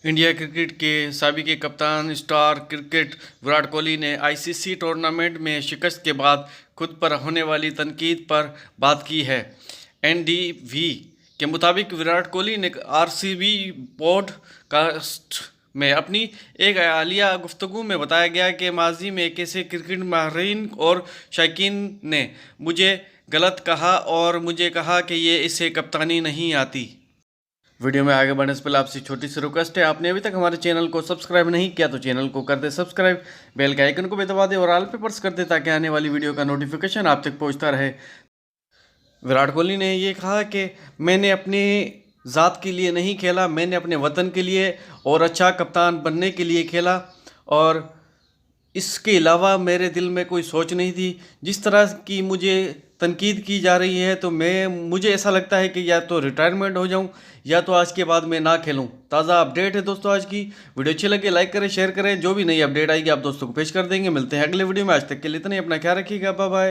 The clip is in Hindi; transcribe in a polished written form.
इंडिया क्रिकेट के साबिक कप्तान स्टार क्रिकेट विराट कोहली ने आईसीसी टूर्नामेंट में शिकस्त के बाद खुद पर होने वाली तनकीद पर बात की है। एनडीवी के मुताबिक विराट कोहली ने आरसीबी पॉडकास्ट में अपनी एक हालिया गुफ्तगू में बताया गया कि माजी में कैसे क्रिकेट माहिरीन और शायकीन ने मुझे गलत कहा और मुझे कहा कि ये इसे कप्तानी नहीं आती। वीडियो में आगे बढ़ने से पहले आपसे छोटी सी रिक्वेस्ट है, आपने अभी तक हमारे चैनल को सब्सक्राइब नहीं किया तो चैनल को कर दे सब्सक्राइब, बेल के आइकन को भी दबा दे और ऑल पे प्रेस कर दे ताकि आने वाली वीडियो का नोटिफिकेशन आप तक पहुंचता रहे। विराट कोहली ने ये कहा कि मैंने अपनी ज़ात के लिए नहीं खेला, मैंने अपने वतन के लिए और अच्छा कप्तान बनने के लिए खेला और इसके अलावा मेरे दिल में कोई सोच नहीं थी। जिस तरह की मुझे तनकीद की जा रही है तो मुझे ऐसा लगता है कि या तो रिटायरमेंट हो जाऊं या तो आज के बाद मैं ना खेलूं। ताज़ा अपडेट है दोस्तों आज की। वीडियो अच्छी लगे लाइक करें, शेयर करें। जो भी नई अपडेट आएगी आप दोस्तों को पेश कर देंगे। मिलते हैं अगले वीडियो में। आज तक के लिए इतना ही। अपना ख्याल रखिएगा। Bye bye.